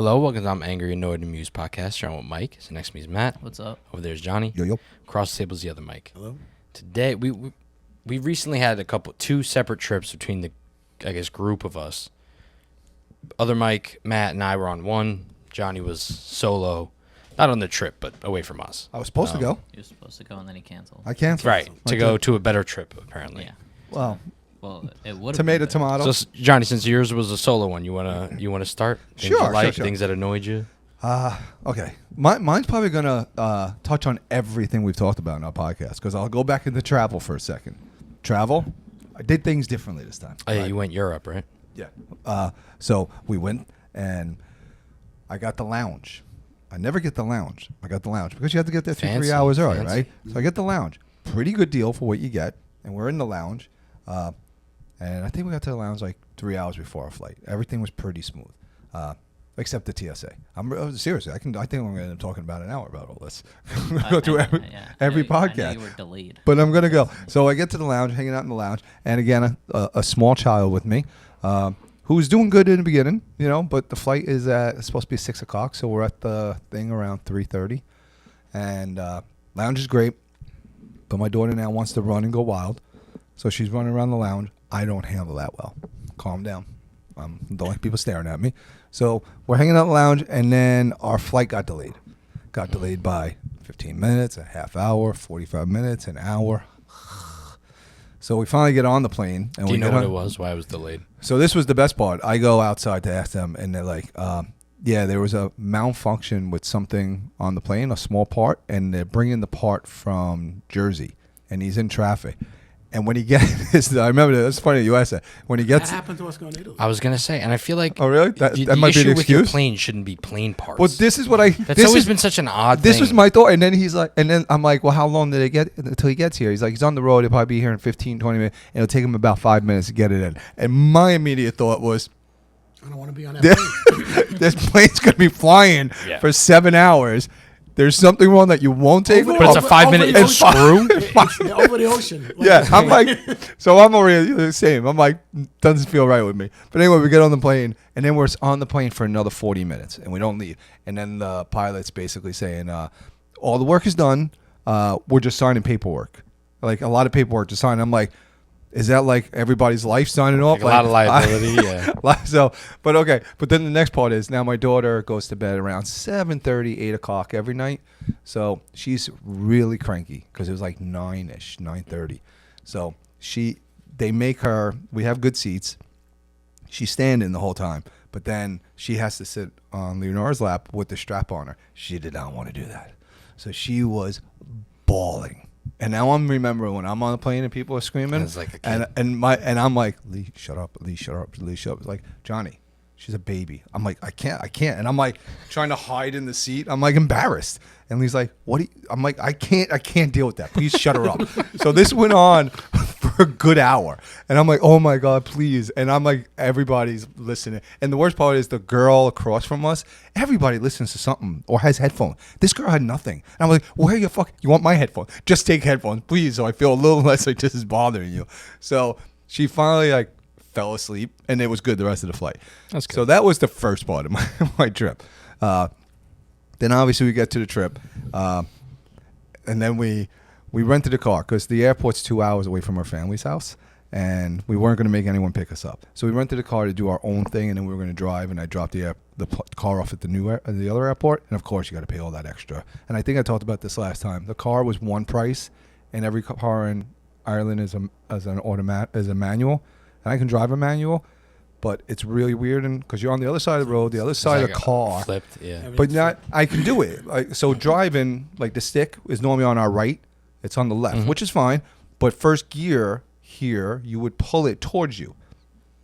Hello, welcome to I'm Angry, Annoyed, and Amused podcast. I'm with Mike. So next to me is Matt. What's up? Over there's Johnny. Yo. Across the table is the other Mike. Hello. Today, we recently had two separate trips between the, group of us. Other Mike, Matt, and I were on one. Johnny was solo. Not on the trip, but away from us. I was supposed to go. He was supposed to go and then he canceled. I canceled. Right, to go to a better trip, apparently. Yeah. Well, It would have tomato. So, Johnny, since yours was a solo one, you wanna start? Things Sure, you like, sure. things that annoyed you? Okay. Mine's probably going to touch on everything we've talked about in our podcast because I'll go back into travel for a second. Travel, I did things differently this time. Oh, yeah, right? you went Europe, right? Yeah. So we went and I got the lounge. I never get the lounge. I got the lounge because you have to get there 3 Fancy, hours early, fancy. right? So I get the lounge. Pretty good deal for what you get. And we're in the lounge. And I think we got to the lounge like 3 hours before our flight. Everything was pretty smooth, except the TSA. Seriously, I think I'm going to end up talking about an hour about all this. I'm going to go through every podcast. I know you were delayed. But I'm going to go. So I get to the lounge, hanging out in the lounge, and again, a small child with me, who was doing good in the beginning, but the flight is it's supposed to be 6 o'clock, so we're at the thing around 3:30, and lounge is great, but my daughter now wants to run and go wild, so she's running around the lounge. I don't handle that well. Calm down. Don't like people staring at me. So we're hanging out in the lounge, and then our flight got delayed. Got delayed by 15 minutes, a half hour, 45 minutes, an hour. So we finally get on the plane. And Do you we know get what on. it was? Why it was delayed? So this was the best part. I go outside to ask them, and they're like, yeah, there was a malfunction with something on the plane, a small part, and they're bringing the part from Jersey, and he's in traffic. And when he gets, I remember that. It's funny you asked that. When he gets, That happened to us going to Italy. I was gonna say, and I feel like oh really? That the might be issue the with your excuse. plane shouldn't be plane parts. Well, this is what I. That's this always is, been such an odd This thing. was my thought, and then he's like, and then I'm like, well, how long did it get until he gets here? He's like, he's on the road. He'll probably be here in 15, 20 minutes, and it'll take him about 5 minutes to get it in. And my immediate thought was, I don't want to be on that plane. this plane's gonna be flying Yeah. for 7 hours. There's something wrong that you won't take. Over But it's a over- 5 minute over the screw. It's over the ocean. Like, Yeah, I'm like, so I'm already the same. I'm like, doesn't feel right with me. But anyway, we get on the plane, and then we're on the plane for another 40 minutes, and we don't leave. And then the pilot's basically saying, all the work is done. We're just signing paperwork. Like a lot of paperwork to sign. I'm like, is that like everybody's life signing off? Like a lot of liability, yeah. So, but okay. But then the next part is now my daughter goes to bed around 7:30, 8 o'clock every night. So she's really cranky because it was like 9-ish, 9:30. So they make her, we have good seats. She's standing the whole time, but then she has to sit on Leonora's lap with the strap on her. She did not want to do that. So she was bawling. And now I'm remembering when I'm on the plane and people are screaming, It's like a kid. and I'm like, Lee, shut up, Lee, shut up, Lee, shut up. It's like, Johnny, she's a baby. I'm like, I can't, and I'm like trying to hide in the seat. I'm like embarrassed, and Lee's like, what? I'm like, I can't deal with that. Please shut her up. So this went on for a good hour, and I'm like, oh my god, please. And I'm like, everybody's listening, and the worst part is the girl across from us. Everybody listens to something or has headphones. This girl had nothing. And I'm like, well, where you you want my headphones? Just take headphones, please, so I feel a little less like this is bothering you. So she finally like fell asleep, and it was good the rest of the flight. That's good. So that was the first part of my trip. Then obviously we get to the trip, and then we rented a car because the airport's 2 hours away from our family's house, and we weren't going to make anyone pick us up. So we rented a car to do our own thing, and then we were going to drive. And I dropped the car off at the other airport, and of course you got to pay all that extra. And I think I talked about this last time. The car was one price, and every car in Ireland is a manual, and I can drive a manual. But it's really weird, and because you're on the other side of the road, the other side of the car, flipped, yeah. but not. I can do it. Like so, driving like the stick is normally on our right. It's on the left, which is fine. But first gear here, you would pull it towards you.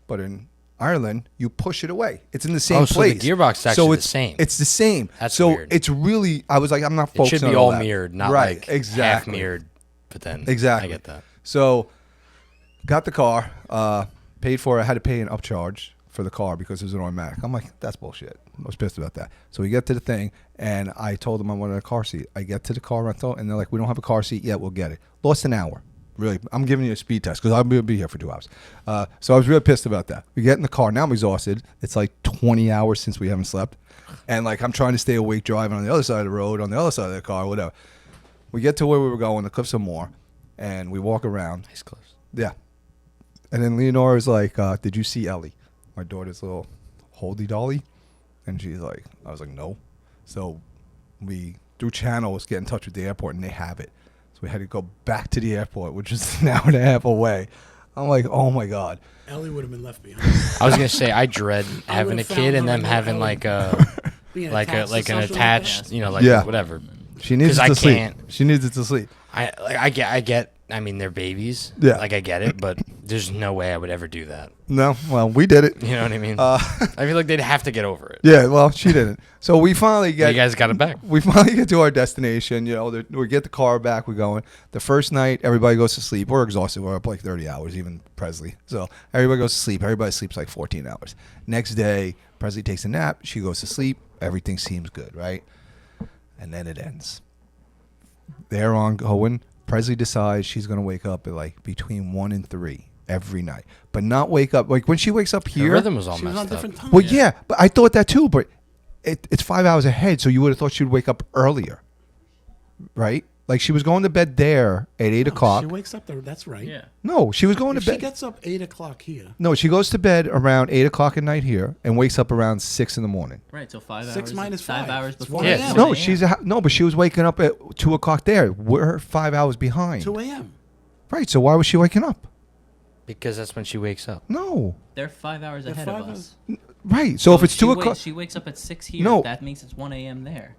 But in Ireland, you push it away. It's in the same So place. the gearbox is actually the same. It's the same. That's so weird. it's really. I was like, I'm not It focusing should be on all that. mirrored, not right, like exactly. half mirrored. But then Exactly. I get that. So, got the car, paid for it. I had to pay an upcharge for the car because it was an automatic. I'm like, that's bullshit. I was pissed about that. So we get to the thing, and I told them I wanted a car seat. I get to the car rental, and they're like, we don't have a car seat yet. We'll get it. Lost an hour. Really, I'm giving you a speed test because I'm going to be here for 2 hours. So I was really pissed about that. We get in the car. Now I'm exhausted. It's like 20 hours since we haven't slept. And like I'm trying to stay awake driving on the other side of the road, on the other side of the car, whatever. We get to where we were going, the Cliffs of Moher, and we walk around. Nice close. Yeah. And then Leonora's like, did you see Ellie? My daughter's little holdy dolly. And she's like, I was like, no. So we, through channels, get in touch with the airport, and they have it. So we had to go back to the airport, which is an hour and a half away. I'm like, oh my God. Ellie would have been left behind. I was gonna say I dread having a would've kid and found them her having and like Being like attached to an something like attached, that. you know, like Yeah. whatever. She needs 'Cause it I to sleep. can't. She needs it to sleep. I get. I mean, they're babies. Yeah. Like I get it, but there's no way I would ever do that. No, well, we did it. You know what I mean? Uh, I feel like they'd have to get over it. Yeah, well, she didn't. So we finally You get. guys got it back. We finally get to our destination. You know, we get the car back. We're going. The first night, everybody goes to sleep. We're exhausted. We're up like 30 hours, even Presley. So everybody goes to sleep. Everybody sleeps like 14 hours. Next day, Presley takes a nap. She goes to sleep. Everything seems good, right? And then it ends. They're on going. Presley decides she's going to wake up at like between 1 and 3 every night. But not wake up. Like when she wakes up The here. rhythm was all She was on messed up. different time. Well, yeah, but I thought that too. But it's 5 hours ahead, so you would have thought she'd wake up earlier, right? Like she was going to bed there at 8 o'clock. She wakes up there. That's right. Yeah. No, she was going If to she bed. gets up 8 o'clock here, No, she goes to bed around 8 o'clock at night here and wakes up around 6 in the morning. Right. So 5 6 hours. minus 5 5. hours It's before. 1 Yeah. a.m. No, no, but she was waking up at 2 o'clock there. We're 5 hours behind. 2 a.m. Right. So why was she waking up? Because that's when she wakes up. No. They're 5 hours They're ahead 5 of hours. us. Right. So if it's she 2 wake- o'clock. she wakes up at 6 here. No. That means it's 1 a.m. there.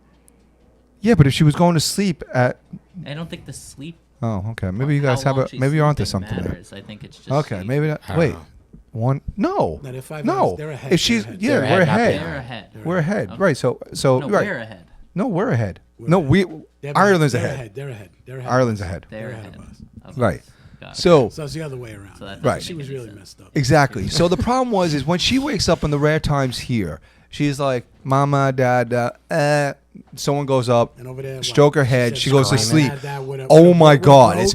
Yeah, but if she was going to sleep at. I don't think the sleep. Oh, okay. Maybe you how guys have long a. she's Maybe you're onto sleeping something there. matters. I think it's just. Okay, sleep. maybe that. I don't Wait, know. one? No, No, they're 5 no. hours. They're ahead. If she's They're ahead. yeah, They're we're ahead, not ahead. behind. They're ahead. We're ahead. Okay. Right. So No, right. we're ahead. No, we're ahead. We're No, ahead. we. They're Ireland's they're ahead. They're ahead. They're ahead. Ireland's ahead. They're ahead ahead. of us. Okay. Right. Got it. So So it's the other way around. So that Right. doesn't She make was any really sense. messed up. exactly. So the problem is when she wakes up on the rare times here, she's like, "Mama, Dad, Someone goes up, And over there, stroke her she head. said She goes to screaming. sleep. Had that with a- Oh with a- my with a God! brogue. It's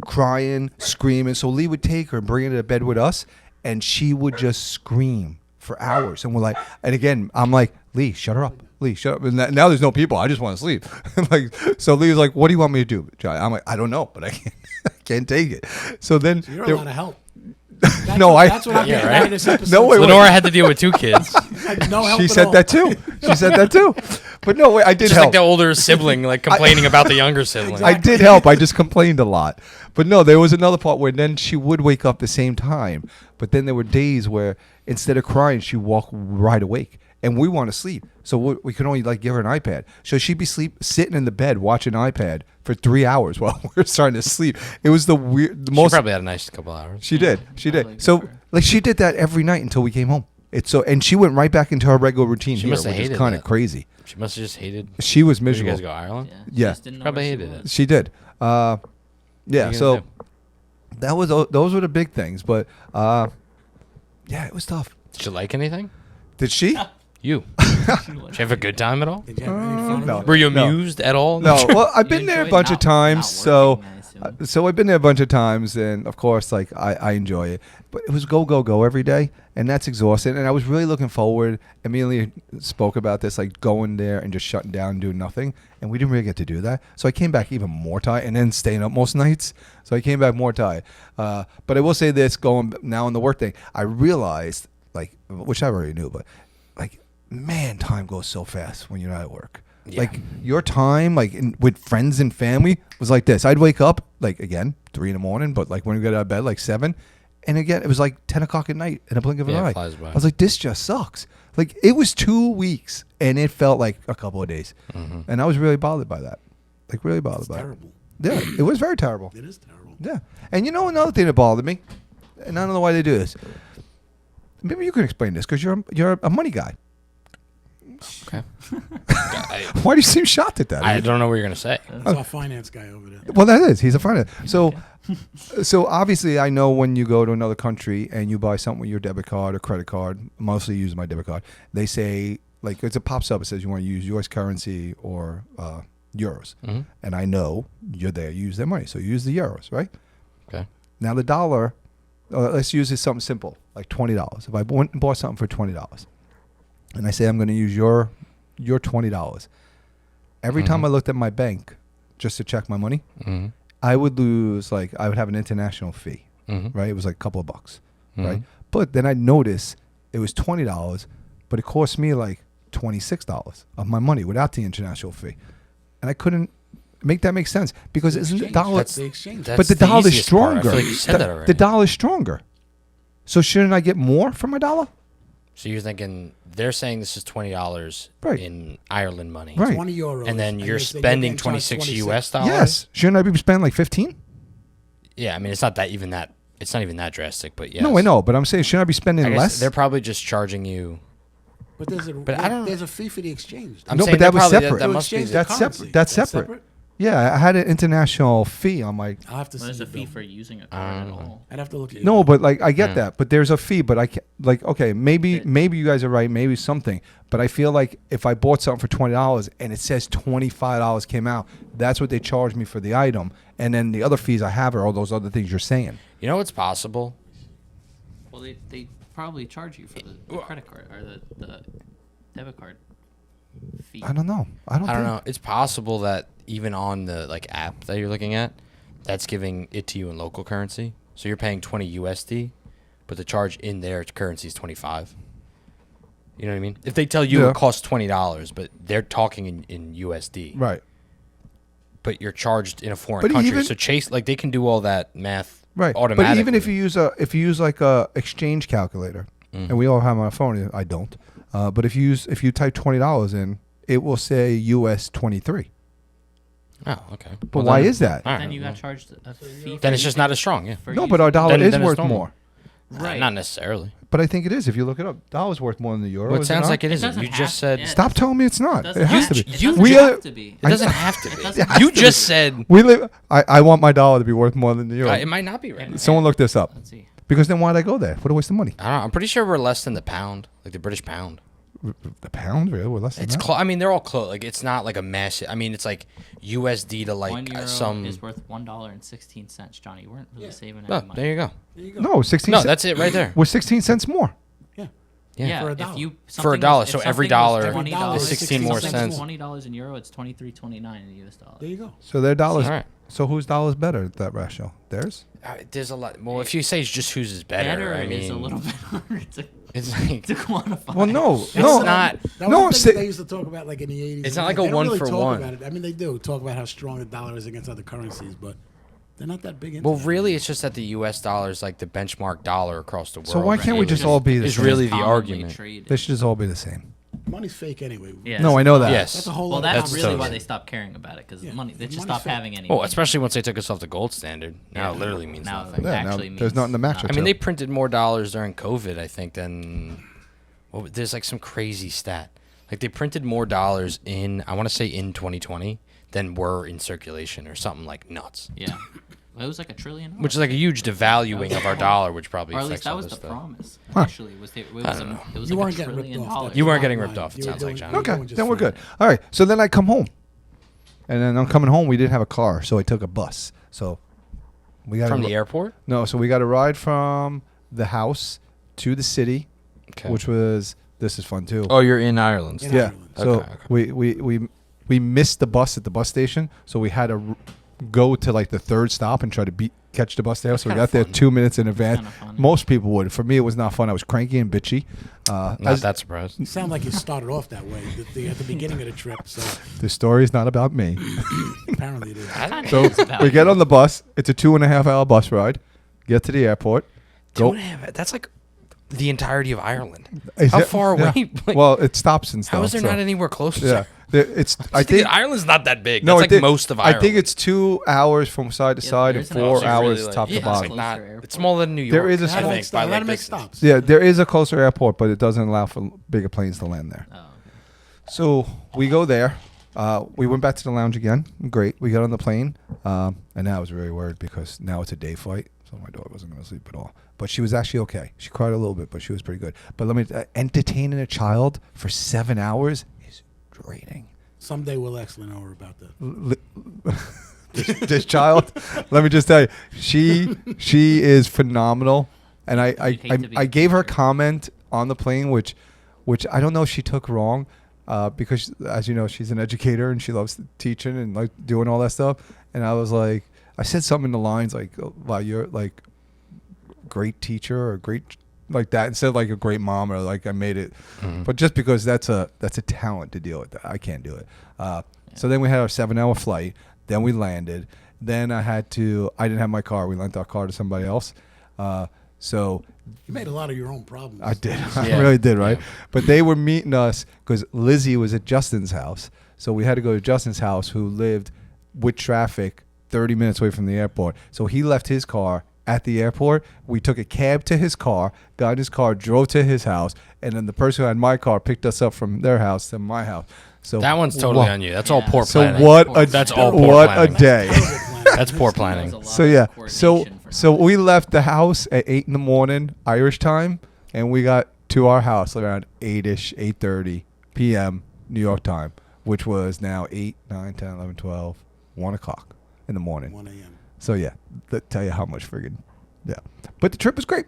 crying, screaming. So Lee would take her and bring her to bed with us, and she would just scream for hours. And we're like, and again, I'm like, Lee, shut her up. Lee, shut up. And now there's no people. I just want to sleep. Like, so Lee's like, what do you want me to do, Johnny? I'm like, I don't know, but I can't, I can't take it. So then, You're there- a lot of help. That's No, what, I- That's what I'm Yeah, getting right? out of this episode. No, wait, Lenora had to deal with 2 kids. Like, no help she at said all. that too. She said that too. But no, wait, I did Just help. like the older sibling, like complaining about the younger sibling. I did help. I just complained a lot. But no, there was another part where then she would wake up the same time. But then there were days where instead of crying, she'd walk right awake. And we want to sleep. So we could only like give her an iPad. So she'd be sitting in the bed watching iPad for 3 hours while we were starting to sleep. It was the She most. probably had a nice couple hours. She did. She probably did. So good for her. like she did that every night until we came home. It's so and she went right back into her regular routine She here, must have which is hated kind of that. crazy. She must have just hated. She was Did you miserable. guys go to Ireland? Yeah. Yeah. Just didn't know Probably where she hated it. was. She did. Yeah. you So gonna that was those were the big things, but yeah, it was tough. Did you like anything? Did she? You? Did you have a good time at all? Did you have any fun no. with Were you No. amused at all? No. Well, I've You been there a enjoyed bunch of not times, so working, I assume. so I've been there a bunch of times, and of course, like I enjoy it. But it was go every day, and that's exhausting. And I was really looking forward. Immediately spoke about this, like going there and just shutting down and doing nothing. And we didn't really get to do that. So I came back even more tired, and then staying up most nights. So I came back more tired. But I will say this: going now on the work thing, I realized, like, which I already knew, but like, man, time goes so fast when you're not at work. Yeah. Like your time, like with friends and family, was like this. I'd wake up like again 3 in the morning, but like when we got out of bed, like 7, and again it was like 10 o'clock at night in a blink of an Yeah, it eye. flies by. I was like, this just sucks. Like it was 2 weeks, and it felt like a couple of days, and I was really bothered by that. Like really bothered It's by terrible. it. Yeah, it was very terrible. It is terrible. Yeah, and you know another thing that bothered me, and I don't know why they do this. Maybe you can explain this because you're a money guy. Okay. I, Why do you seem shocked at that? I don't know what you're gonna say. That's our finance guy over there. Well, that is. He's a finance. So obviously, I know when you go to another country and you buy something with your debit card or credit card, mostly use my debit card. They say like it pops up. It says you want to use U.S. currency or euros, Mhm. and I know you're there. You use their money, so you use the euros, right? Okay. Now the dollar. Let's use this something simple, like $20. If I went and bought something for $20, and I say I'm going to use your $20, every time Mhm. I looked at my bank just to check my money, Mm-hmm. I would lose I would have an international fee, Mm-hmm. right? It was like a couple of bucks, Mhm. right? But then I'd notice it was $20, but it cost me like $26 of my money without the international fee, and I couldn't make that make sense because isn't the dollar? That's the exchange. That's But the the dollar is easiest part. I stronger. feel like you said that already. The dollar is stronger, so shouldn't I get more for my dollar? So you're thinking they're saying this is $20 Right. in Ireland money, Right. 20 euros. and then you're they say spending getting charged 26 $26. US dollars. Yes, shouldn't I be spending like 15? Yeah, I mean it's not that even that. It's not even that drastic, but yes. No, I know, but I'm saying shouldn't I be spending I guess less? they're probably just charging you. But I don't- there's a fee for the exchange. I'm No, saying but that they're was probably- separate. That To must be. exchange the- the That's currency. separate. That's separate. Yeah, I had an international fee on my. I'll have to Well, see. there's a the fee bill. for using a card at all. I'd have to look at No, it. but like I get Yeah. that, but there's a fee. But I can okay, maybe you guys are right, maybe something. But I feel like if I bought something for $20 and it says $25 came out, that's what they charge me for the item, and then the other fees I have are all those other things you're saying. You know what's possible? Well, they probably charge you for the credit card or the debit card fee. I don't know. I don't I don't think- know. It's possible that even on the app that you're looking at, that's giving it to you in local currency. So you're paying 20 USD, but the charge in their currency is 25. You know what I mean? If they tell you Yeah. it costs $20, but they're talking in USD, Right. but you're charged in a foreign But country. even- So Chase, they can do all that math Right. automatically. But even if you use like a exchange calculator, and we all have them on our phone, I don't. But if you type $20 in, it will say US 23. Oh, okay. But why is that? All right. Then you got charged a fee. Then for it's just not as strong, yeah. for No, using but our dollar Then- is then it's worth normal. more. Right. Not necessarily. But I think it is. If you look it up, dollar's worth more than the euro. Well, it is sounds not? like it It isn't. doesn't You have- just said. yeah. Stop telling me it's not. doesn't It has have- to be. It doesn't We have are- to be. It doesn't have to It be. doesn't You have to just be. said. We live. I want my dollar to be worth more than the euro. It might not be right. Someone look this up. Let's see. Because then why'd I go there? What a waste of money. I don't know. I'm pretty sure we're less than the pound, like the British pound. The pound, really? We're less than It's that? close. I mean, they're all close. Like, it's not like a massive. I mean, it's like USD to like 1 euro some. is worth $1.16. Johnny, you weren't really Yeah. saving Oh, any money. there you go. There you go. No, 16 No, cents. that's it right there. We're 16 cents more. Yeah. Yeah. For a if dollar. you For a something dollar, was- so if every something was dollar $20, is 16 more cents. $20 in euro, it's 23.29 in US dollar. There you go. So their dollars. All right. So whose dollar's better at that ratio? Theirs? There's a lot. Well, if you say it's just whose is better, I mean, is a little bit harder to it's like quantify. Well, no. it's no. not. That No, was the thing say- they used to talk about like in the 80s. It's and not like they a don't one really for talk one. About it. I mean, they do talk about how strong the dollar is against other currencies, but they're not that big into Well, that. really, it's just that the U.S. dollar is like the benchmark dollar across the world. So why can't we right? just Which all be the is same? really the Commonly argument. traded. They should just all be the same. Money's fake anyway. Yeah. No, I know that. Yes. That's a whole Well, other that's That's really totally- why they stopped caring about it because Yeah. money. They just Money's stopped fake. having any. Well, money. especially once they took us off the gold standard. Now it Yeah. literally means Now nothing. it Yeah, now actually there's means nothing to match it nothing. I mean, to. they printed more dollars during COVID, I think, than. Well, there's like some crazy stat. Like they printed more dollars in, I want to say in 2020 than were in circulation or something like nuts. Yeah, well, it was like $1 trillion. Which is like a huge devaluing of our dollar, which probably or at affects least that all was this the stuff. promise. Huh. Initially, it was don't know. it was You like weren't $1 getting trillion ripped off. dollars. You weren't Bottom getting line. ripped off, it You were sounds like, doing- John. you were Okay, doing just then we're fine. good. All right, so then I come home. And then I'm coming home. We didn't have a car, so I took a bus. So we got From the airport? No, so we got a ride from the house to the city, Okay. which was this is fun too. Oh, you're in Ireland. In still. yeah. Ireland. So Okay, okay. we missed the bus at the bus station, so we had to go to like the third stop and try to catch the bus there. So we kinda got there fun. 2 minutes in advance. kinda fun. Most people would. For me, it was not fun. I was cranky and bitchy. Not As- that surprised. You sound like you started off that way at the beginning of the trip. So the story is not about me. apparently it is. So It's about we get you. on the bus. It's a 2.5-hour bus ride. Get to the airport. Go. 2.5. That's like the entirety of Ireland. Is How it- far yeah. away? Like, Well, it stops and stuff. how is there so- not anywhere closer? Yeah, it's. I think Ireland's not that big. No, That's I like think- most of Ireland. I think it's 2 hours from side to Yeah, side there and isn't 4 also really hours like- top yeah, to it's bottom. like not. Closer It's smaller than New York. There is a I small- think A by lot like of make distance. stops. Yeah, there is a closer airport, but it doesn't allow for bigger planes to land there. Oh, okay. So we go there. We went back to the lounge again. Great. We got on the plane, and now I was very worried because now it's a day flight, so my daughter wasn't going to sleep at all. But she was actually okay. She cried a little bit, but she was pretty good. But let me entertaining a child for 7 hours is draining. Someday we'll actually know her about that. This child, let me just tell you, she is phenomenal, and I gave her a comment on the plane, which I don't know if she took wrong, because as you know, she's an educator and she loves teaching and like doing all that stuff. And I was like, I said something in the lines like, "Wow, you're like great teacher or great." Like that instead of like a great mom or like I made it, but just because that's a talent to deal with that. I can't do it. So then we had our 7-hour flight. Then we landed. Then I didn't have my car. We lent our car to somebody else. So You made a lot of your own problems. I did. I really did, right? Yeah. But they were meeting us because Lizzie was at Justin's house. So we had to go to Justin's house, who lived with traffic 30 minutes away from the airport. So he left his car at the airport. We took a cab to his car, got in his car, drove to his house, and then the person who had my car picked us up from their house to my house. So that one's totally on you. That's all poor so planning. That's all poor what planning. A day. That's poor planning. So yeah, so we left the house at 8 a.m. Irish time, and we got to our house around 8:30 p.m. New York time, which was now 8, 9, 10, 11, 12, 1 o'clock in the morning. 1 a.m. So yeah, that tell you how much friggin' yeah. But the trip was great.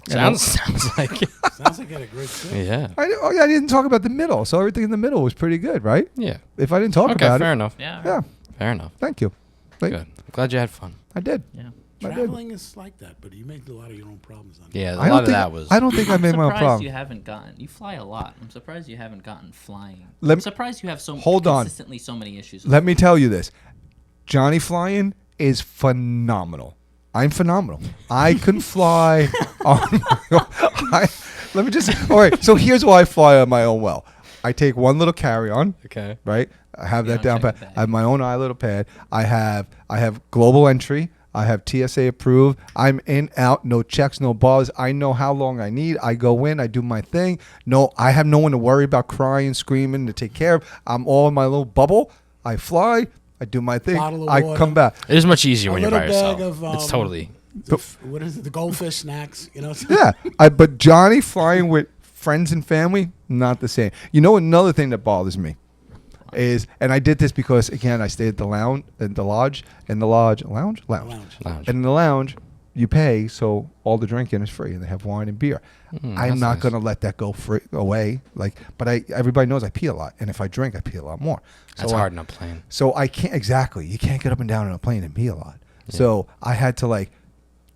Sounds like it. Sounds like you had a great trip. Yeah. I didn't talk about the middle, so everything in the middle was pretty good, right? Yeah. If I didn't talk about fair it, enough. yeah, fair enough. thank you. Good. I'm glad you had fun. I did. Yeah. I did. Traveling is like that, but you made a lot of your own problems on it. Yeah, I a don't lot of think- that was. I don't think I made my own surprised problem. you haven't gotten. You fly a lot. I'm surprised you haven't gotten flying. Let I'm me- surprised you have so Hold on. consistently so many issues. Let me tell you this. Johnny flying is phenomenal. I'm phenomenal. I can fly on my own. Let me just... All right, so here's why I fly on my own well. I take one little carry-on, Okay. right? I have You that don't down check pat. the bag. I have my own little pad. I have global entry. I have TSA approved. I'm in, out, no checks, no bars. I know how long I need. I go in, I do my thing. No, I have no one to worry about crying, screaming to take care of. I'm all in my little bubble. I fly. I do my thing. Bottle of I water. come back. It is much easier A when you're by little bag yourself. of, It's totally. What is it? The goldfish snacks, you know? Yeah, but Johnny flying with friends and family, not the same. You know, another thing that bothers me is, and I did this because again, I stayed at the lounge, in the lounge. And in the lounge, you pay, so all the drinking is free, and they have wine and beer. I'm that's not nice. gonna let that go free away. But everybody knows I pee a lot, and if I drink, I pee a lot more. That's hard in a plane. So I can't exactly. You can't get up and down on a plane and pee a lot. Yeah. So I had to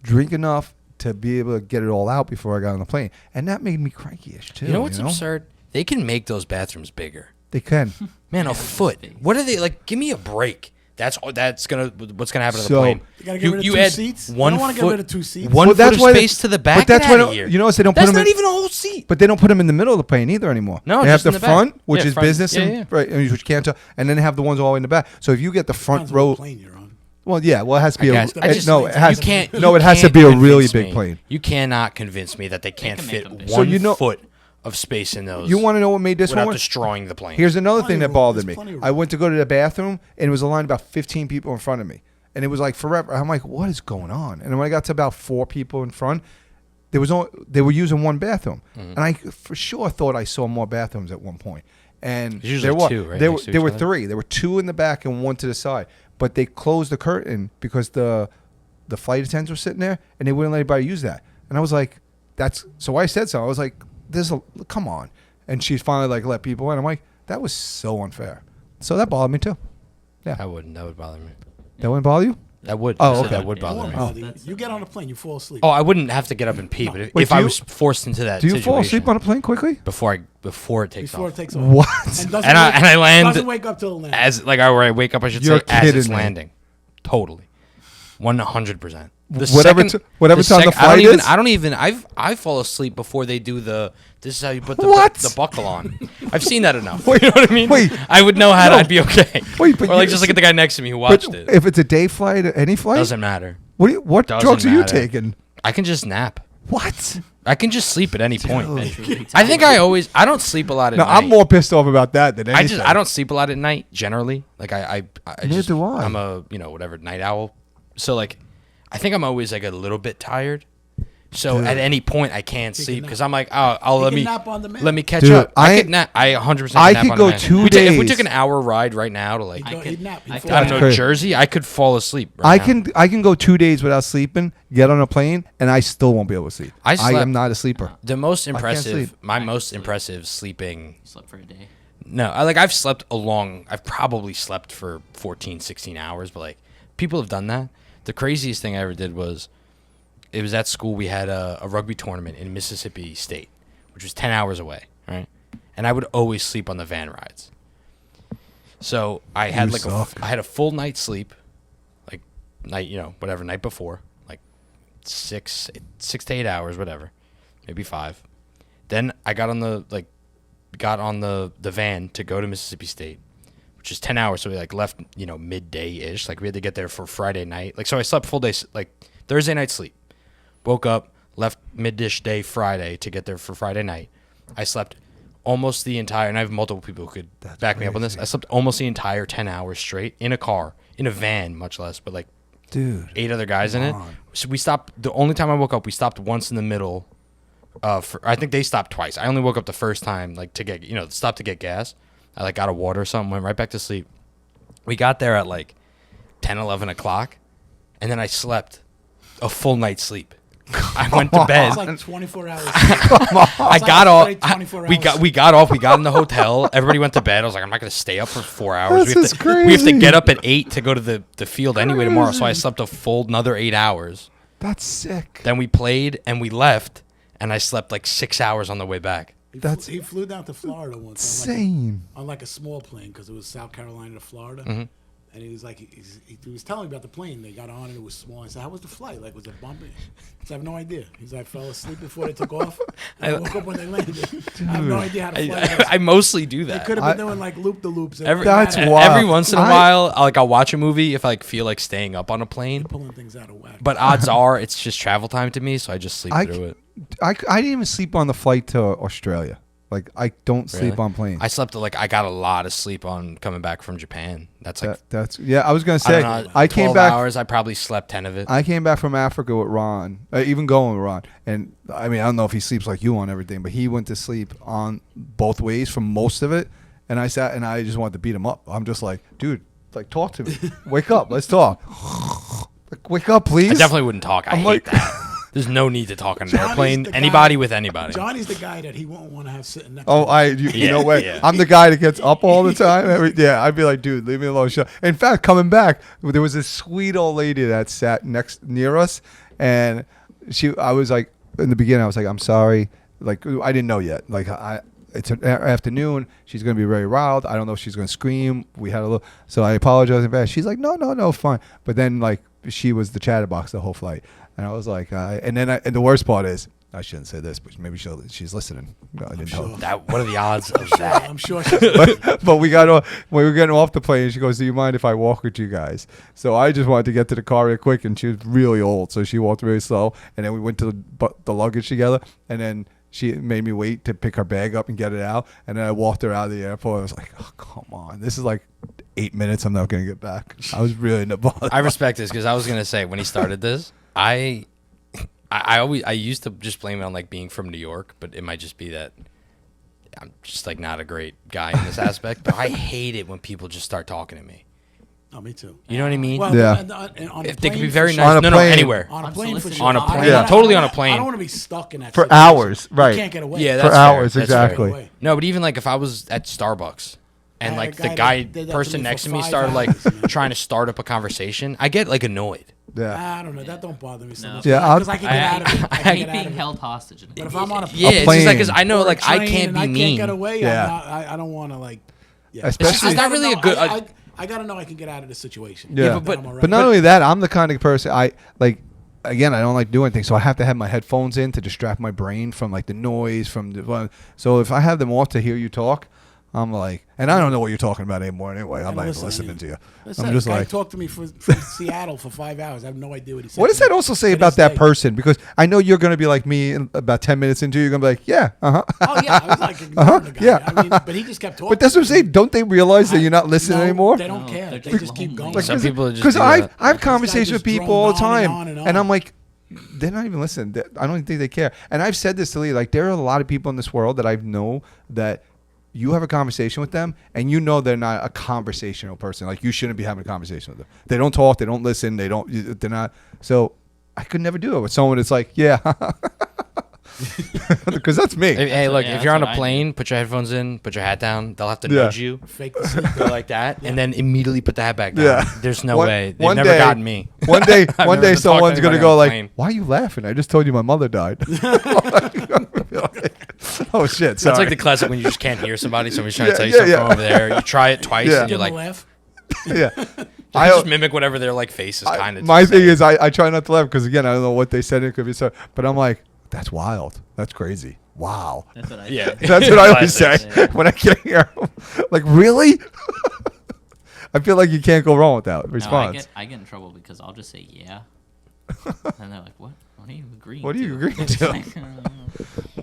drink enough to be able to get it all out before I got on the plane, and that made me cranky-ish too. You know what's absurd? They can make those bathrooms bigger. They can. Man, a foot. What are they like? Give me a break. That's what's gonna happen to the So- plane. You gotta get rid of two add seats? You One don't wanna get foot, rid of two seats. One Well, foot that's of why space to the back. But that's Get why outta here. you notice they don't That's put them not in, even a whole seat. But they don't put them in the middle of the plane either anymore. No, they have just in the the back. front, which Yeah, is front. business, Yeah, and yeah. right, which you can't tell, and then they have the ones all the way in the back. So if you get the front Depends what row, plane you're on. well, yeah, well, it has to be I just- it has you can't. no, you it has to can't be a convince really big me. plane. You cannot convince me that they can't can make fit them big. So one you know- foot of space in those. You want to know what made this without one? destroying the plane. Here's another Plenty thing of that room. bothered There's me. plenty of I room. went to go to the bathroom, and it was a line about 15 people in front of me. And it was like forever. I'm like, what is going on? And when I got to about 4 people in front, they were using one bathroom. And I for sure thought I saw more bathrooms at one point. And There's usually there were two, right, there, next to there each were other? 3. There were 2 in the back and 1 to the side. But they closed the curtain because the flight attendants were sitting there, and they wouldn't let anybody use that. And I was like, so I said so. I was like, come on. And she finally let people in. I'm like, that was so unfair. So that bothered me too. I wouldn't. That would bother me. That wouldn't bother you? That would. Oh, I said okay. That would It bother won't me. bother you. That's- You get on a plane, you fall asleep. Oh, I wouldn't have to get up and pee, but Wait, if do I you- was forced into that Do you situation, fall asleep on a plane quickly? before it takes Before off? it takes off. What? And, doesn't And I land doesn't wake up till it lands. as like I wake up, I should You're say, as it's kidding me. landing. Totally, 100%. Whatever time the flight is? I fall asleep before they do this is how you put What? the buckle on. I've seen that enough. Wait, you know what I mean? wait. I would know how No. I'd be okay. Wait, but or like you- just look at the guy next to me who But watched it. if it's a day flight, any flight? Doesn't matter. What Doesn't drugs are you matter. taking? I can just nap. What? I can just sleep at any point. Truly I think I don't sleep a lot at No, night. I'm more pissed off about that than anything. I don't sleep a lot at night generally. Like I Neither just, do I. I'm a whatever night owl. So like I think I'm always like a little bit tired So Dude. at any point I can't He sleep can because nap. I'm like, oh, He let can me nap on the man. let me catch Dude, up. I could nap. I 100% I nap could on go the man. 2 If we days. took an hour ride right now to like, He'd nap. He'd I fall could- I asleep. don't know, crazy. Jersey, I could fall asleep. Right now. I can go 2 days without sleeping, get on a plane, and I still won't be able to sleep. I I slept- am not a sleeper. The most can't impressive, sleep. my I can most sleep. impressive sleeping. Slept for a day. No, I've probably slept for 14, 16 hours, but like people have done that. The craziest thing I ever did was, it was at school. We had a rugby tournament in Mississippi State, which was 10 hours away, right? And I would always sleep on the van rides. So I had You like suck. I had a full night's sleep, like night before, like 6 to 8 hours, whatever, maybe 5. Then I got on the van to go to Mississippi State, which is 10 hours. So we like left, midday ish. Like we had to get there for Friday night. Like, so I slept full day, like Thursday night sleep, woke up, left mid-ish day Friday to get there for Friday night. I slept almost the entire, and I have multiple people who could back me up on this. I slept almost the entire 10 hours straight in a car, in a van, much less, but like Dude. 8 other guys in it. on. So we stopped. The only time I woke up, we stopped once in the middle. I think they stopped twice. I only woke up the first time, like to get, stop to get gas. I like got a water or something, went right back to sleep. We got there at like 10, 11 o'clock, and then I slept a full night's sleep. I went to bed. It's like 24 hours. I like got a off. straight 24 We hours. got off. We got in the hotel. Everybody went to bed. I was like, I'm not gonna stay up for 4 hours. This We is have to crazy. get up at 8 to go to the field anyway tomorrow. So I slept a full another 8 hours. That's sick. Then we played and we left, and I slept like 6 hours on the way back. That's He flew down to Florida once insane. on like a small plane because it was South Carolina to Florida. Mm-hmm. And he was like, he was telling me about the plane. They got on and it was small. I said, how was the flight? Like, was it bumpy? He said, I have no idea. He's like, I fell asleep before they took off. And I woke up when they landed. I have no idea how to fly. I mostly do They that. could have been doing like loop-the-loops. That's Every wild. once in a while, I'll watch a movie if I feel like staying up on a plane. Pulling things out of whack. But odds are it's just travel time to me, so I just sleep I through it. I didn't even sleep on the flight to Australia. Like, I don't sleep Really? on planes. I got a lot of sleep on coming back from Japan. That's like That's yeah. I was gonna I say don't know, I 12 came back. hours. I probably slept 10 of it. I came back from Africa with Ron, even going with Ron, and I mean I don't know if he sleeps like you on everything, but he went to sleep on both ways for most of it, and I sat and I just wanted to beat him up. I'm just like, dude, like talk to me, wake up, let's talk, like, wake up, please. I definitely wouldn't talk. I I'm hate like- that. There's no need to talk on an Johnny's airplane. the guy- Anybody with anybody. Johnny's the guy that he won't want to have sitting next Oh, to him. you Yeah, know what? yeah. I'm the guy that gets up all the time. Yeah, I'd be like, dude, leave me alone. In fact, coming back, there was this sweet old lady that sat near us, and I was like, in the beginning, I was like, I'm sorry. Like, I didn't know yet. Like, it's an afternoon. She's going to be very wild. I don't know if she's going to scream. We had a little, so I apologized in advance. She's like, no, fine. But then, like, she was the chatterbox the whole flight. And I was like, and the worst part is, I shouldn't say this, but maybe she's listening. No, I didn't know. What are the odds of that? I'm sure she's But we were getting off the plane. She goes, "Do you mind if I walk with you guys?" So I just wanted to get to the car real quick, and she was really old, so she walked really slow. And then we went to the luggage together, and then she made me wait to pick her bag up and get it out. And then I walked her out of the airport. I was like, "Oh, come on, this is like 8 minutes. I'm not gonna get back." I was really in the ball. I respect this because I was gonna say when he started this, I used to just blame it on like being from New York, but it might just be that I'm just like not a great guy in this aspect. But I hate it when people just start talking to me. Oh, me too. You know what I mean? Well, Yeah. on a If they could plane, be very for nice. On a No, no, plane. anywhere. On a plane for Unsolicited. sure. On a I- plane. I- Yeah. I- Totally I- on a plane. I don't want to be stuck in that For situation. hours, You right. can't get away. Yeah, For that's hours, fair. That's fair. exactly. Away. No, but even like if I was at Starbucks and I like had a the guy guy that did that to person me next for to me 5 started like hours, man. trying to start up a conversation, I get like annoyed. Yeah. I don't know. That don't bother me so No. much. Yeah, because I can get out of it. I I can hate get out being of it. held hostage. But if I'm on a Yeah, it's just plane. like because I know or a like I train can't and be I mean. can't get away. Yeah. I don't want to like. Yeah. Especially- It's not really a good- I gotta know I can get out of the situation. Yeah, but- Then I'm all But right. not only that, I'm the kind of person I like. Again, I don't like doing things, so I have to have my headphones in to distract my brain from like the noise from the. So if I have them off to hear you talk, I'm like, and I don't know what you're talking about anymore anyway. I'm not even listening to you. Listen, I'm just guy like, talked to me from Seattle for 5 hours. I have no idea what he said. what does to me. that also say To about this that day. person? Because I know you're going to be like me in about 10 minutes into it, you're going to be like, yeah, uh-huh. Oh yeah, I was like ignoring the guy. yeah. I mean, but he just kept talking. But that's what I'm saying. Don't they realize that you're not listening No, anymore? They don't No, care. they're They just just keep lonely. going. Some people just Because do I that. have This guy conversations with just people droned all the on and time, on and and on. I'm like, they're not even listening. I don't think they care. And I've said this to Lee. Like, there are a lot of people in this world that I know that you have a conversation with them, and you know they're not a conversational person. Like, you shouldn't be having a conversation with them. They don't talk. They don't listen. They're not. So I could never do it with someone that's like, yeah. Because that's me. Hey, look, Yeah, if you're that's on a what I plane, put your headphones in, put your hat down. They'll have to nudge you. Fake the seat. Go like that, and then immediately put the hat back down. Yeah. There's no One- way. They've one never day- gotten me. One day, I've one never day, been talking to someone's gonna anybody go on a like, plane. "Why are you laughing? I just told you my mother died." Oh shit! Sorry. That's like the classic when you just can't hear somebody. Somebody's trying Yeah, to tell you yeah, something yeah. from over there. You try it twice, Yeah. and you're Give him like, a laugh. yeah. I just mimic whatever their like face is kind of. My thing is, I try not to laugh because again, I don't know what they said. It could be so, but I'm like, that's wild. That's crazy. Wow. That's what I Yeah. say. That's what I always say Classic. when I can't hear them. Like, really? I feel like you can't go wrong with that No, response. I get in trouble because I'll just say yeah, and they're like, "What? What are you agreeing What are to?" you agreeing It's to? like,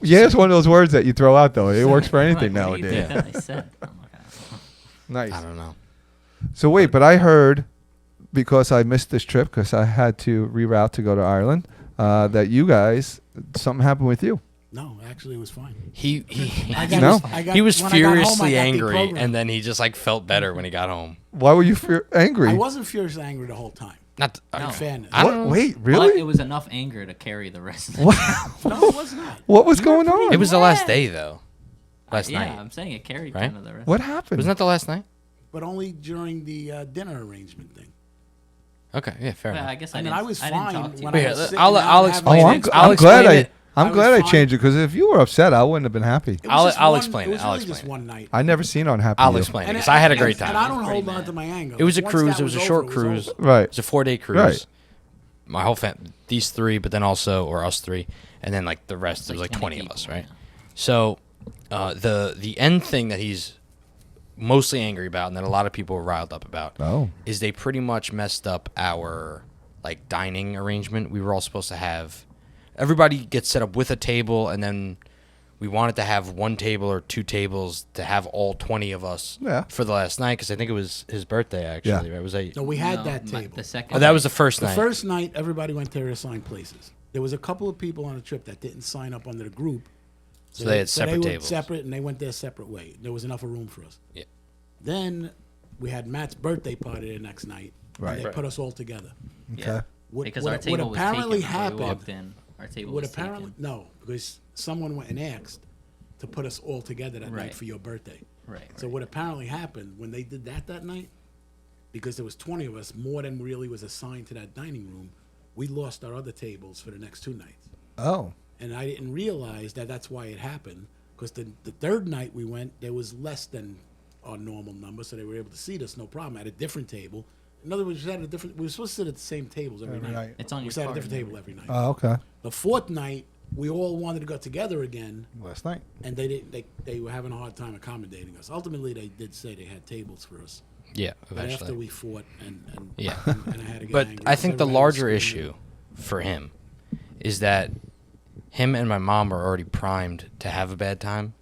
Yeah, it's one of those words that you throw out though. It works for anything like, what do you nowadays. think that I said? I'm like, Nice. I don't know. So wait, but I heard because I missed this trip because I had to reroute to go to Ireland that you guys something happened with you. No, actually, it was fine. He I got- No. he was when I got home, I furiously got angry, deprogrammed. and then he just like felt better when he got home. Why were you angry? I wasn't furiously angry the whole time. Not No. In fairness. I What? don't know. Wait, But really? it was enough anger to carry the rest. Of the What? No, it was not. What was going on? It was the last day though. Last yeah, night. I'm saying it carried Right? kind of the rest. What happened? Wasn't that the last night? But only during the dinner arrangement thing. Okay, yeah, fair Well, enough. I guess I I mean, didn't. I was I didn't fine talk to you. when Wait, I was sitting I'll down explain having Oh, it. I'm drinks. I'll glad explain it. I'm I glad was I fine. changed it because if you were upset, I wouldn't have been happy. It was I'll- just I'll one- explain It it. was I'll really explain just it. one night. I never seen unhappy. I'll you. explain it And because I had a great And I time. don't Pretty hold on mad. to my anger. It was a Once cruise. that It was a over, short it was cruise. over. Right. It was a 4-day cruise. Right. My whole family, these three, but then also, or us three, and then like the rest. There was like 20 of people, us, right? yeah. So, the end thing that he's mostly angry about, and that a lot of people were riled up about, Oh. is they pretty much messed up our like dining arrangement. We were all supposed to have everybody gets set up with a table, and then we wanted to have one table or two tables to have all 20 of us Yeah. for the last night because I think it was his birthday actually. Yeah. Right? Was that? No, we had No, that my- table. The second. Oh, that was the first The night. first night, everybody went to their assigned places. There was a couple of people on the trip that didn't sign up under the group. So they had separate were tables. separate, and they went their separate way. There was enough of room for us. Yeah. Then we had Matt's birthday party the next night. Right. And they Right. put us all together. Okay. What, because what, our table what was apparently taken. When we happened. walked in, our table What was apparently taken. no, because someone went and asked to put us all together that night Right. for your birthday. Right. So what apparently happened when they did that night, because there was 20 of us, more than really was assigned to that dining room, we lost our other tables for the next 2 nights. Oh. And I didn't realize that that's why it happened, because the third night we went, there was less than our normal number, so they were able to seat us no problem at a different table. In other words, we were supposed to sit at the same tables every Every night. night. It's on We your sat at a card, different table remember? every night. Oh, okay. The fourth night, we all wanted to go together again, Last night. and they didn't. They were having a hard time accommodating us. Ultimately, they did say they had tables for us. Yeah, But after eventually. we fought, and Yeah. and I had to get But angry I think the because everybody was larger screaming. issue for him is that him and my mom are already primed to have a bad time.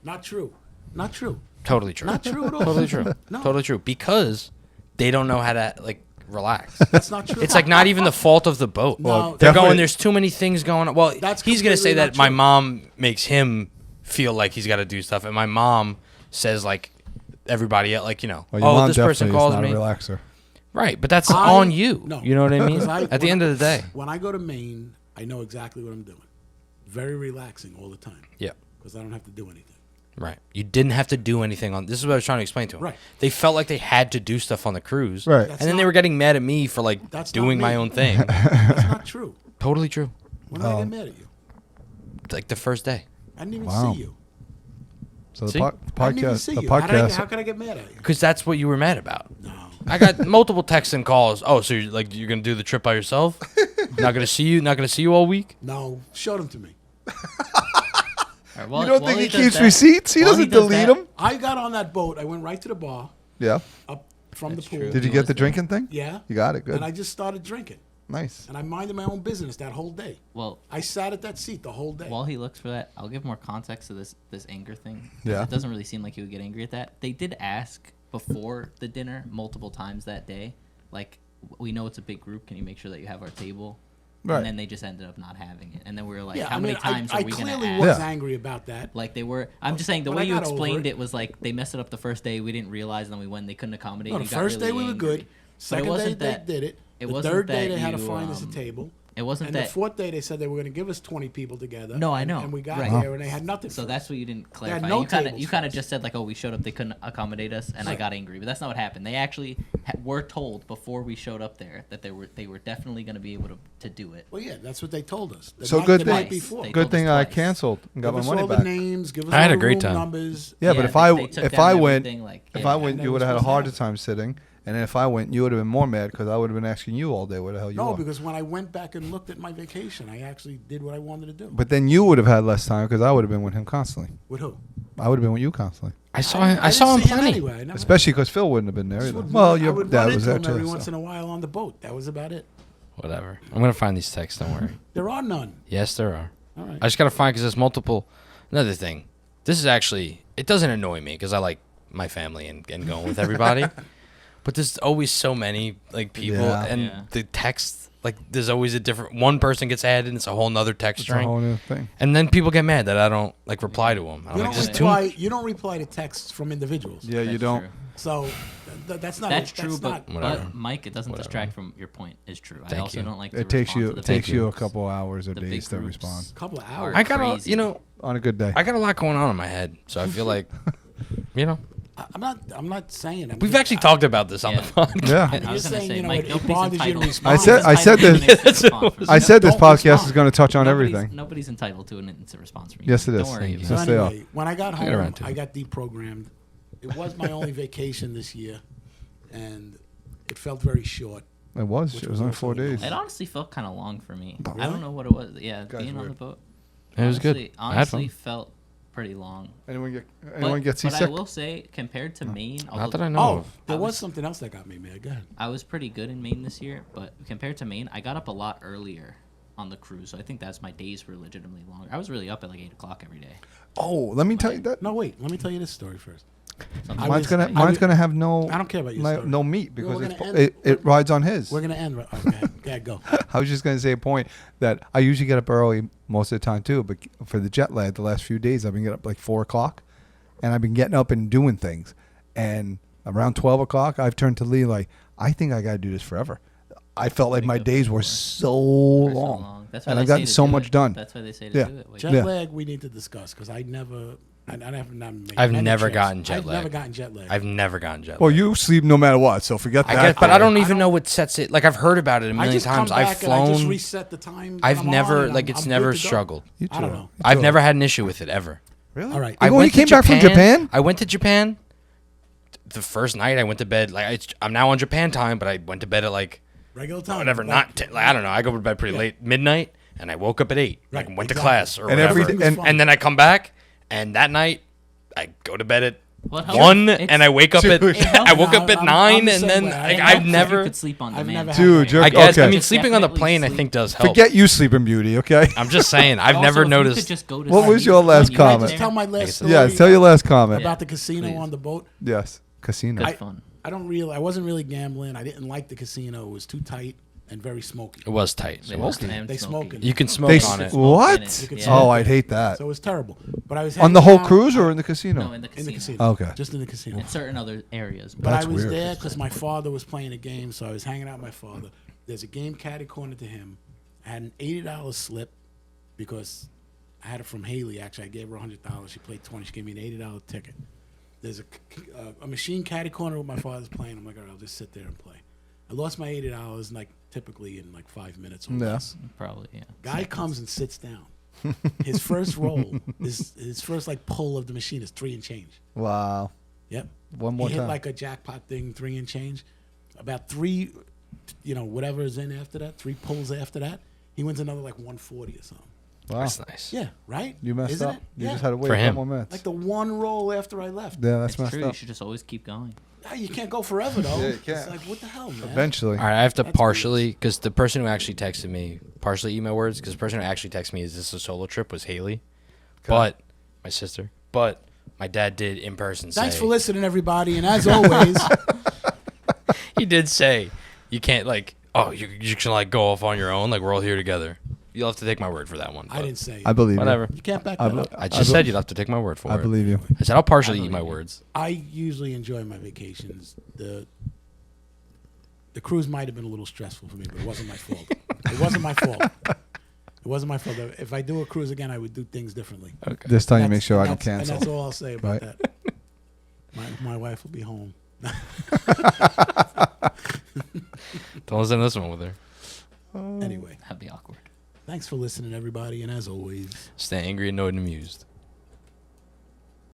Not true. Not true. Totally true. Not true at all. Totally true. No. Totally true. Because they don't know how to like relax. That's not true. It's like not even the fault of the boat. No, Well, They're definitely- going, there's too many things going on. Well, That's he's going to say completely that not my true. mom makes him feel like he's got to do stuff. And my mom says, like, everybody, like, you know, Well, your oh, mom this person definitely calls is not me. a relaxer. Right. But that's I- on you. no. You know what I mean? Because At the end of the day. When I go to Maine, I know exactly what I'm doing. Very relaxing all the time Yeah. because I don't have to do anything. Right. You didn't have to do anything on. This is what I was trying to explain to him. Right. They felt like they had to do stuff on the cruise. Right. And then they were getting mad at me for like That's not doing my me. own thing. That's not true. Totally true. When did I get mad at you? Like the first day. I didn't even Wow. see you. So the See? po- I didn't even podcast. see The you. How podcast. could I get mad at you? Because that's what you were mad about. No. I got multiple texts and calls. Oh, so you're like you're gonna do the trip by yourself? Not gonna see you. Not gonna see you all week. No. Show them to me. All right, You don't think he does keeps that- receipts? He while doesn't does delete that- them. I got on that boat. I went right to the bar Yeah. up from That's the pool. true. Did you He get was the there. drinking thing? Yeah. You got it. Good. And I just started drinking. Nice. And I minded my own business that whole day. Well, I sat at that seat the whole day. while he looks for that, I'll give more context to this anger thing. 'Cause Yeah. It doesn't really seem like he would get angry at that. They did ask before the dinner multiple times that day, like, we know it's a big group. Can you make sure that you have our table? Right. and then they just ended up not having it. And then we were like, Yeah, how I many mean, times I are we going to clearly ask? was Yeah. angry about that. Like they were. I'm just saying the But way I you got over explained it. it was like they messed it up the first day. We didn't realize, and then we went. They couldn't accommodate. No, you the got first really day we were angry. good. But it Second day wasn't they that. did it. It The wasn't third day that they had to you, find us a table. It wasn't And that. the fourth day they said they were going to give us 20 people together. No, I and- know. And we got Right. there and they had nothing. So for that's us. what you didn't had clarify. no you kind of tables you for kind of us. just said like, oh, we showed up, they couldn't accommodate us, and I Right. got angry. But that's not what happened. They actually were told before we showed up there that they were definitely going to be able to do it. Well, yeah, that's what they told us. The So night- good the thing- night before. They Good told thing us I twice. canceled and got Give my us money all back. the names. Give us I had all a the great room time. numbers. Yeah, but Yeah, if I they took if down I went everything, like, if yeah. I went, And you then would have had a what's harder happening? time sitting. And then if I went, you would have been more mad because I would have been asking you all day where the hell you No, are. because when I went back and looked at my vacation, I actually did what I wanted to do. But then you would have had less time because I would have been with him constantly. With who? I would have been with you constantly, I saw him. I didn't saw him see plenty. anyway. I never, especially because Phil wouldn't have been there just either. would Well, run- I your would dad run was into there him too. every so. once in a while on the boat. That was about it. Whatever. I'm gonna find these texts. Don't worry. There are none. Yes, there are. All right. I just gotta find because there's multiple. Another thing. This is actually. It doesn't annoy me because I like my family and going with everybody. But there's always so many like people Yeah. and Yeah. the text. Like there's always a different. One person gets added. And it's a whole nother text It's a string. whole new thing. And then people get mad that I don't like reply to them. I'm You like, don't this is too. reply. You don't reply to texts from individuals. Yeah, you That's don't. true. So that's not. That's true, not, Whatever. but Mike, it doesn't Whatever. distract from your point. Is true. I Thank also you. don't like. To It takes respond you to the it takes big you a groups. couple hours or The big days to groups. respond a couple of Are hours. I got a, crazy. you know, on a good day. I got a lot going on in my head, so I feel like, you know, I'm not saying. I'm we've just- actually talked about this on the Yeah. podcast. Yeah. I'm I was just gonna saying, say, you know, Mike, it nobody's bothers you to entitled. respond. I said Nobody's this. entitled to an instant response from I you. said this Don't podcast respond. is going to touch on Nobody's- everything. Nobody's entitled to an instant response from you. Yes, it is. Don't worry. Thank you. about Yes, it. they are. Anyway, when I got get home, around to I it. got deprogrammed. It was my only vacation this year, and it felt very short. It was. Which It was was only also 4 annoying. days. It honestly felt kind of long for me. I Really? don't know what it was. Yeah, Guy's being on weird. the boat. It was good. Honestly- I had Honestly, fun. felt pretty long. Anyone get But seasick? I will say, compared to Maine, Not although that I know Oh, of. there I was was- something else that got me mad. Go ahead. I was pretty good in Maine this year, but compared to Maine, I got up a lot earlier on the cruise. So I think that's my days were legitimately longer. I was really up at like 8 o'clock every day. Oh, let me tell you that. No, wait. Let me tell you this story first. Something I Mine's was- gonna I mine's was- gonna have no. I don't care about your story. no meat We're because gonna it's, end- it rides on his. We're gonna end. Okay, go. I was just gonna say a point that I usually get up early most of the time too, but for the jet lag, the last few days I've been getting up like 4 o'clock, and I've been getting up and doing things. And around 12 o'clock, I've turned to Lee like, I think I got to do this forever. I felt like my Go days for were it. so For so long, That's why and they I've say gotten to so do much it. done. That's why they say to Yeah. do it. Wait, Jet Yeah. lag we need to discuss because I never. I have not. I've had a never chance. gotten jet I've lag. never gotten jet lag. I've never gotten jet lag. Well, you sleep no matter what, so forget I that. guess, but I don't I even don't- know what sets it. Like I've heard about it a I million just times. come I've back and I just flown. reset the time. that I've I'm on never and like I'm it's good never to go. struggled. You I don't too. know. You I've too. never had an issue with it ever. Really. All right. You went came to back from Japan? I went to Japan. The first night I went to bed I'm now on Japan time, but I went to bed at like Regular time. whatever, Like, not like, I don't know. I go to bed pretty late, midnight, and I woke up at 8. Right, Like went to exactly. class or And whatever. everything- and- and then I come back, and that night I go to bed at What helps? 1, It's- and I wake up at Dude. It helps. I woke up at I'm 9, the and same then way. like, It It I've helps if never. You could sleep on I've demand. never Dude, had you're- I guess. okay. I mean, sleeping on the Definitely plane, I sleep. think does help. Forget you, Sleeping Beauty. Okay. I'm just saying. I've Also, never if you could noticed. just go to What sleep was your when last you Can I get comment? just tell my last story? Yes. Tell your last comment. about the casino please. on the boat. Yes. Casino. Good fun. I wasn't really gambling. I didn't like the casino. It was too tight and very smoky. It was tight. They So smoke They smoke it. you can smoke They on s- it. what? You can Yeah. smoke Oh, it. I'd hate that. So it was terrible. But I was On the hanging whole out- cruise or in the casino? No, in the casino. in the casino. Okay. Just in the casino. In certain other areas. But That's I was weird. there because my father was playing a game, so I was hanging out with my father. There's a game caddy corner to him. I had an $80 slip because I had it from Haley. Actually, I gave her $100. She played 20. She gave me an $80 ticket. There's a machine caddy corner with my father's playing. I'm like, all right, I'll just sit there and play. I lost my $80 like typically in like 5 minutes or Yeah. less. Probably, yeah. Guy comes and sits down. His first roll, his first like pull of the machine is 3 and change. Wow. Yep. One more he hit time. like a jackpot thing, 3 and change. About 3, whatever is in after that, 3 pulls after that, he wins another like 140 or something. Wow. That's nice. Yeah, right? You messed Isn't up. it? You Yeah. just had to wait For a him. couple more minutes. Like the one roll after I left. Yeah, that's It's messed true. up. You should just always keep going. Ah, you can't go forever though. Yeah, you It's can't. like what the hell, man? Eventually. All right, I have to That's partially because the person who actually texted me partially eat my words because the person who actually texted me is this a solo trip was Haley, but my sister, but my dad did in person Thanks say for listening, everybody, and as always, he did say you can't like oh, you can like go off on your own. Like we're all here together. You'll have to take my word for that one. I but didn't say. I believe Whatever. You can't back I that be- up. I just said you'd have to take my word for I it. believe you. I said I'll partially I eat my believe you. words. I usually enjoy my vacations. The cruise might have been a little stressful for me, but it wasn't my fault. It wasn't my fault. It wasn't my fault. If I do a cruise again, I would do things differently. Okay. This time you That's- make sure I and don't that's- cancel. And that's all I'll say about Right. that. My wife will be home. Don't listen to this one with her. Anyway, That'd be awkward. thanks for listening, everybody, and as always. Stay angry, annoyed, and amused.